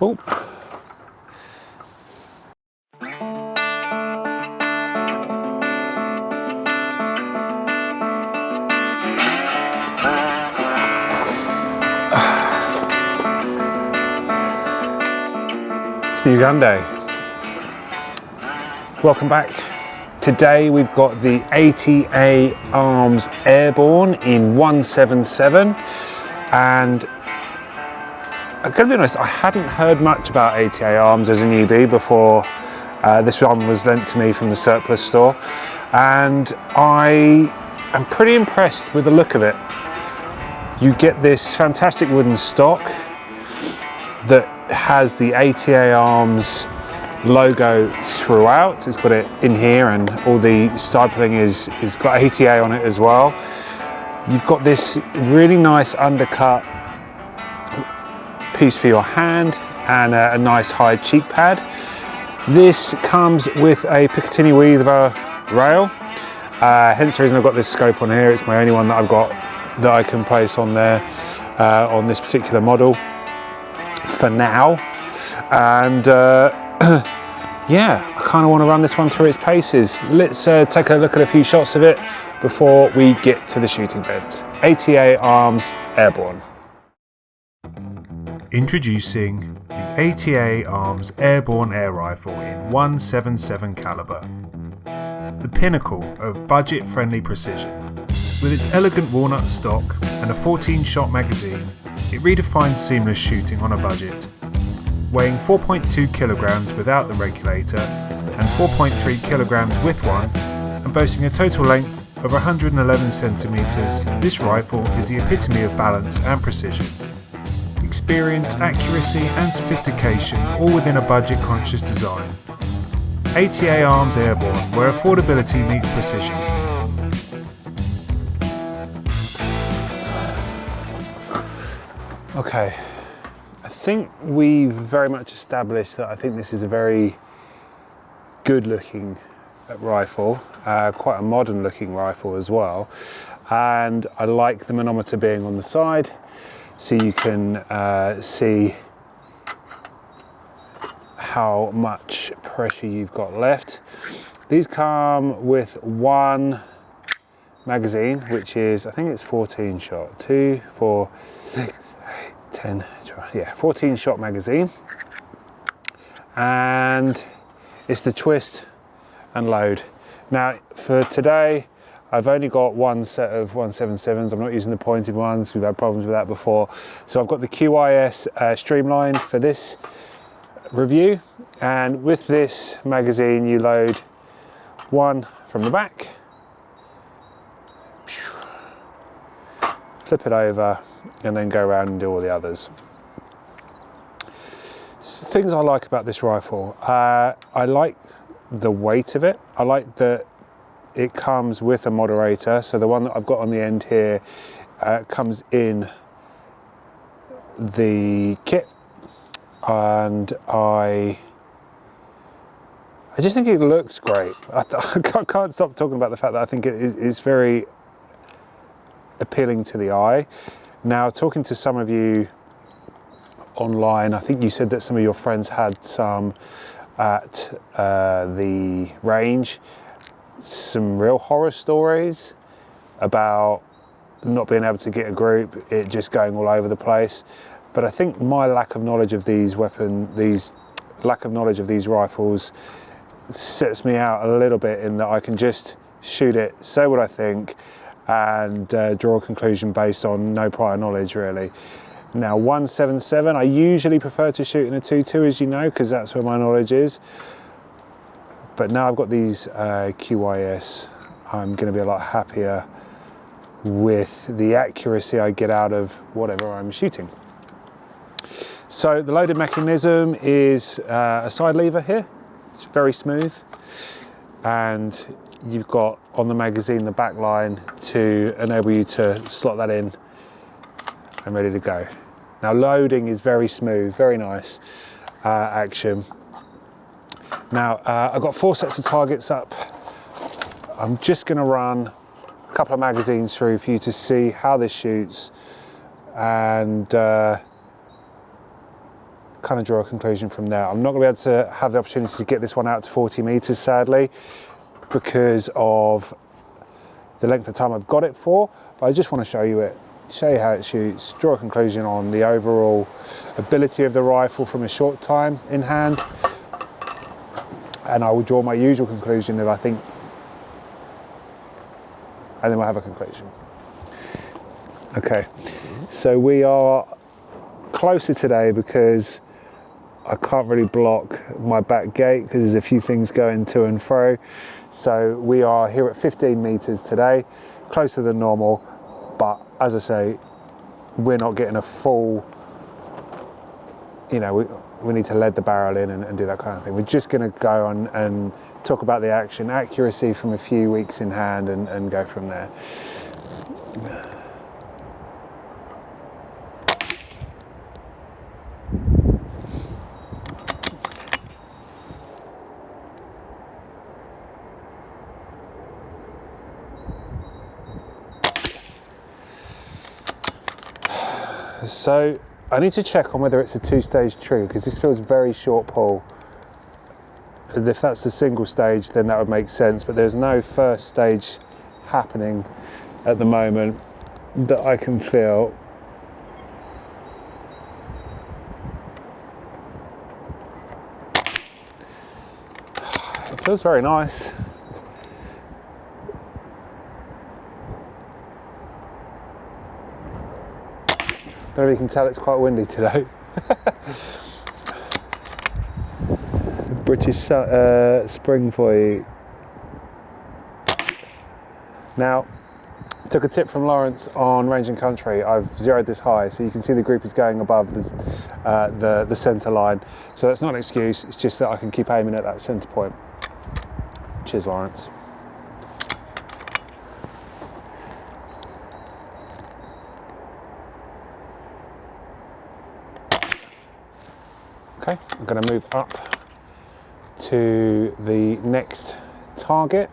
Oh. It's the Uganda. Welcome back. Today we've got the ATA Arms Airborne in 177, and I'm going to be honest, I hadn't heard much about ATA Arms as a newbie before this one was lent to me from the surplus store, and I am pretty impressed with the look of it. You get this fantastic wooden stock that has the ATA Arms logo throughout. It's got it in here, and all the stipling is got ATA on it as well. You've got this really nice undercut piece for your hand and a nice high cheek pad. This comes with a Picatinny Weaver rail, hence the reason I've got this scope on here. It's my only one that I've got that I can place on there on this particular model for now. And yeah, I kind of want to run this one through its paces. Let's take a look at a few shots of it before we get to the shooting beds. ATA Arms Airborne. Introducing the ATA Arms Airborne air rifle in 177 caliber. The pinnacle of budget-friendly precision. With its elegant walnut stock and a 14-shot magazine, it redefines seamless shooting on a budget. Weighing 4.2 kilograms without the regulator and 4.3 kilograms with one, and boasting a total length of 111 centimeters, this rifle is the epitome of balance and precision. Experience, accuracy and sophistication all within a budget-conscious design. ATA Arms Airborne, where affordability meets precision. Okay, I think we've very much established that I think this is a very good looking rifle, quite a modern looking rifle as well, and I like the manometer being on the side so you can see how much pressure you've got left. These come with one magazine, which is, I think it's 14 shot, 2, 4, 6, 10, 12, yeah, 14 shot magazine, and it's the twist and load. Now for today I've only got one set of 177s. I'm not using the pointed ones. We've had problems with that before. So I've got the QIS Streamline for this review, and with this magazine you load one from the back, flip it over, and then go around and do all the others. Things I like about this rifle, I like the weight of it. I like that it comes with a moderator, so the one that I've got on the end here comes in the kit, and I just think it looks great. I can't stop talking about the fact that I think it is very appealing to the eye. Now, talking to some of you online, I think you said that some of your friends had some at the range, some real horror stories about not being able to get a group, it just going all over the place. But I think my lack of knowledge of these rifles sets me out a little bit in that I can just shoot it, say what I think, and draw a conclusion based on no prior knowledge really. Now 177, I usually prefer to shoot in a 2.2, as you know, because that's where my knowledge is. But now I've got these QIS, I'm going to be a lot happier with the accuracy I get out of whatever I'm shooting. So the loaded mechanism is a side lever here. It's very smooth, and you've got on the magazine the back line to enable you to slot that in and ready to go. Now loading is very smooth, very nice action. Now I've got 4 sets of targets up. I'm just going to run a couple of magazines through for you to see how this shoots and kind kind of draw a conclusion from there. I'm not going to be able to have the opportunity to get this one out to 40 meters, sadly, because of the length of time I've got it for, but I just want to show you it, show you how it shoots, draw a conclusion on the overall ability of the rifle from a short time in hand, and I will draw my usual conclusion if I think, and then we'll have a conclusion. Okay, so we are closer today because I can't really block my back gate because there's a few things going to and fro. So we are here at 15 meters today, closer than normal, but as I say, we're not getting a full, you know, we need to lead the barrel in and do that kind of thing. We're just going to go on and talk about the action, accuracy from a few weeks in hand and go from there. So I need to check on whether it's a two-stage trigger because this feels very short pull. If that's a single stage, then that would make sense, but there's no first stage happening at the moment that I can feel. It feels very nice. I don't know if you can tell it's quite windy today. British spring for you. Now, took a tip from Lawrence on Range and Country. I've zeroed this high, so you can see the group is going above the centre line. So that's not an excuse, it's just that I can keep aiming at that centre point. Cheers, Lawrence. Okay, I'm going to move up to the next target.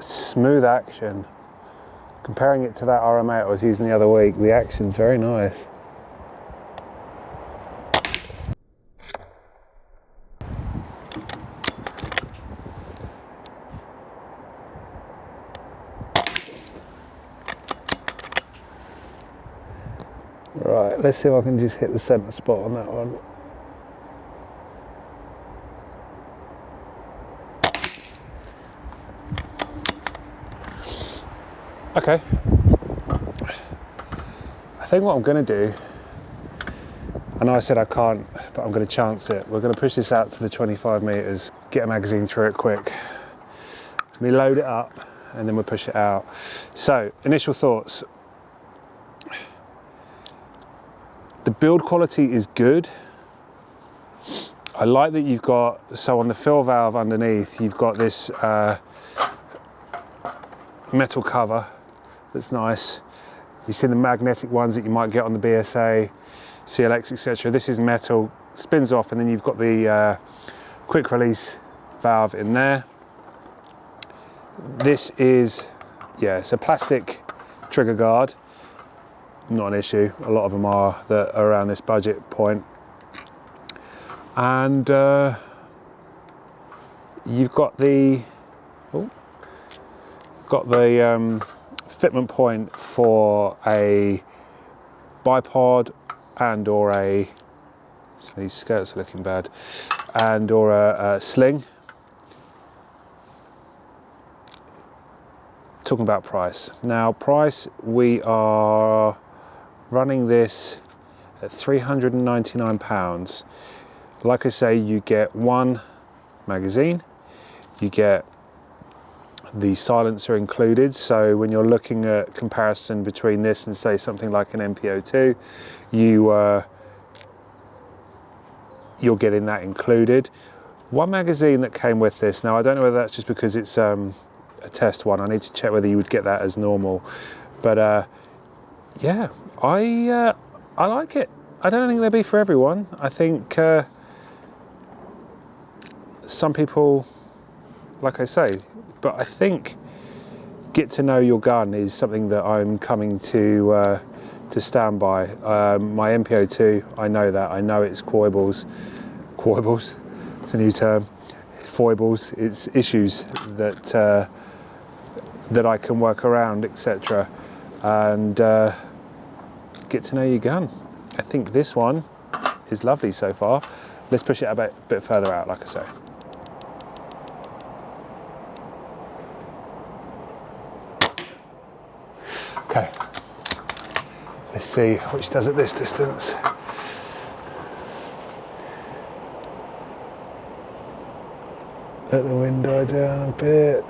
Smooth action. Comparing it to that RM8 I was using the other week, the action's very nice. Right, let's see if I can just hit the centre spot on that one. Okay, I think what I'm going to do, I know I said I can't, but I'm going to chance it. We're going to push this out to the 25 meters, get a magazine through it quick. We load it up and then we'll push it out. So, initial thoughts. The build quality is good. I like that you've got, so on the fill valve underneath, you've got this metal cover. That's nice. You see the magnetic ones that you might get on the BSA, CLX, etc. This is metal, spins off, and then you've got the quick release valve in there. This is, yeah, it's a plastic trigger guard. Not an issue. A lot of them are that are around this budget point. And you've got the fitment point for a bipod and or a, these skirts are looking bad, and or a sling. Talking about price. Now price, we are running this at £399. Like I say, you get one magazine. You get the silencer included, so when you're looking at comparison between this and say something like an MPO2, you're getting that included. One magazine that came with this, now I don't know whether that's just because it's a test one, I need to check whether you would get that as normal, but yeah, I like it. I don't think they'll be for everyone. I think some people, like I say, but I think get to know your gun is something that I'm coming to stand by. My MPO2, I know that. I know it's foibles. It's a new term. Foibles. It's issues that that I can work around, etc. And get to know your gun. I think this one is lovely so far. Let's push it a bit further out, like I say. Okay, let's see which does at this distance. Let the wind die down a bit.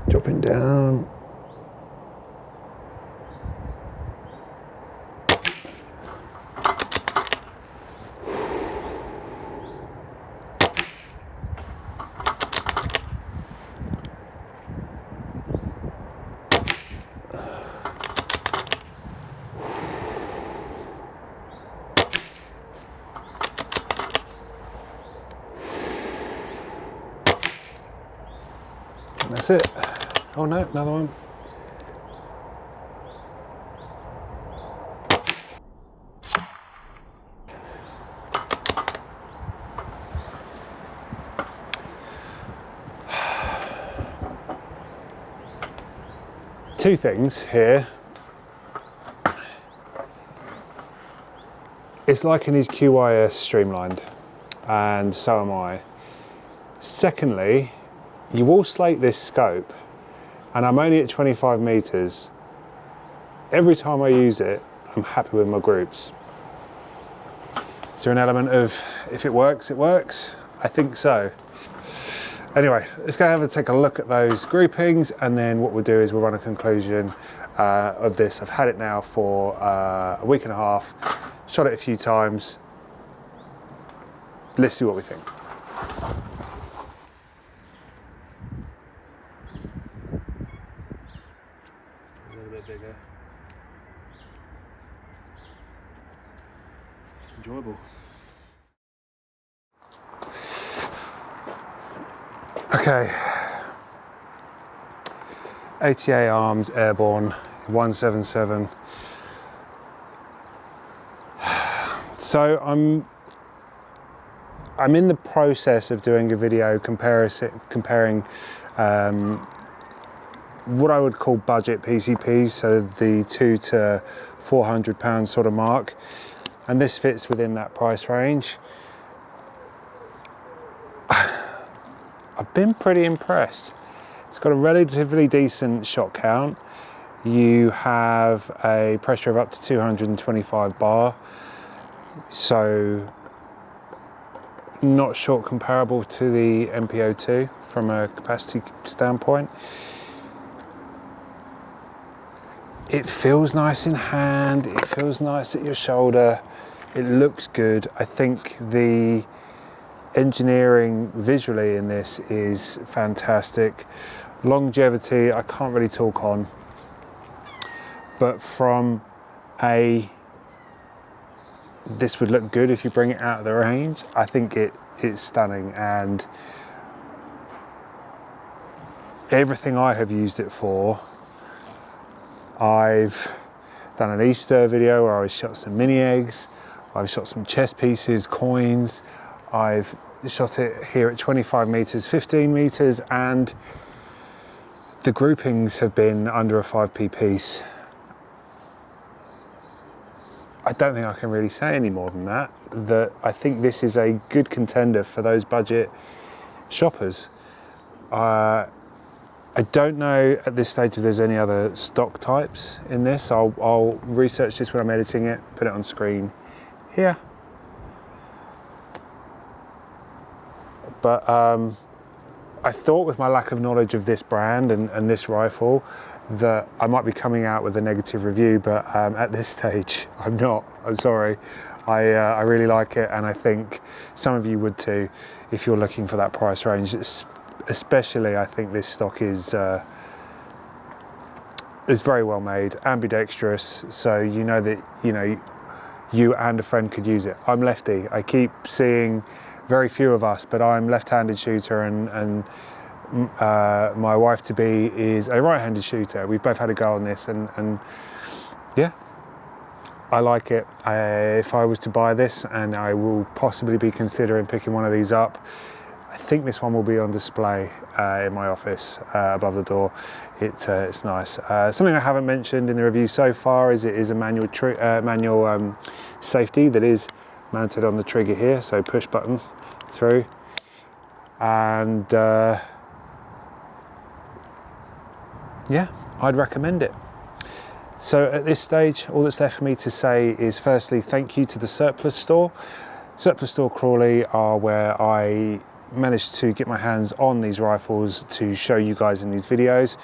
Dropping down. And that's it. Oh no, another one. Two things here. It's liking his QYS streamlined, and so am I. Secondly, you will slate this scope, and I'm only at 25 meters. Every time I use it, I'm happy with my groups. Is there an element of, if it works, it works? I think so. Anyway, let's go have a take a look at those groupings, and then what we'll do is we'll run a conclusion of this. I've had it now for a week and a half, shot it a few times. Let's see what we think. A little bit bigger. Enjoyable. Okay, ATA Arms Airborne 177. So I'm in the process of doing a video comparing what I would call budget PCPs, so the £200 to £400 sort of mark, and this fits within that price range. I've been pretty impressed. It's got a relatively decent shot count. You have a pressure of up to 225 bar, so not short comparable to the MPO2 from a capacity standpoint. It feels nice in hand, it feels nice at your shoulder, it looks good. I think the engineering visually in this is fantastic. Longevity, I can't really talk on, but from a this would look good if you bring it out of the range. I think it's stunning, and everything I have used it for, I've done an Easter video where I shot some mini eggs, I've shot some chess pieces, coins, I've shot it here at 25 meters, 15 meters, and the groupings have been under a 5p piece. I don't think I can really say any more than that. I think this is a good contender for those budget shoppers. I don't know at this stage if there's any other stock types in this. I'll research this when I'm editing it, put it on screen here. But I thought, with my lack of knowledge of this brand and this rifle, that I might be coming out with a negative review, but at this stage I'm not. I'm sorry. I really like it, and I think some of you would too if you're looking for that price range. Especially, I think this stock is very well made, ambidextrous, so you know that you and a friend could use it. I'm lefty. I keep seeing very few of us, but I'm left-handed shooter, and my wife-to-be is a right-handed shooter. We've both had a go on this, and yeah, I like it. If I was to buy this, and I will possibly be considering picking one of these up, I think this one will be on display in my office above the door. It's nice. Something I haven't mentioned in the review so far is it is a manual safety that is mounted on the trigger here, so push button through, and yeah, I'd recommend it. So at this stage, all that's left for me to say is, firstly, thank you to the Surplus Store. Surplus Store Crawley are where I managed to get my hands on these rifles to show you guys in these videos.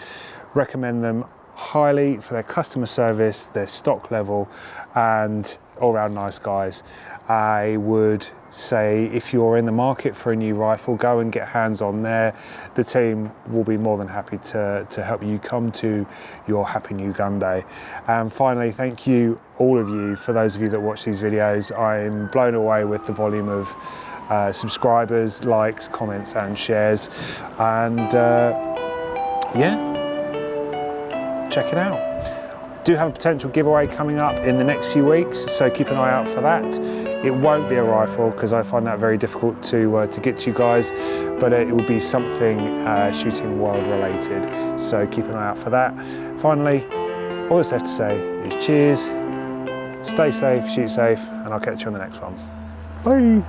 Recommend them highly for their customer service, their stock level, and all around nice guys. I would say, if you're in the market for a new rifle, go and get hands on there. The team will be more than happy to help you come to your happy new gun day. And finally, thank you, all of you, for those of you that watch these videos. I'm blown away with the volume of subscribers, likes, comments and shares, and yeah, check it out. Do have a potential giveaway coming up in the next few weeks, so keep an eye out for that. It won't be a rifle, because I find that very difficult to get to you guys, but it will be something shooting world related, so keep an eye out for that. Finally, all that's left to say is cheers, stay safe, shoot safe, and I'll catch you on the next one. Bye.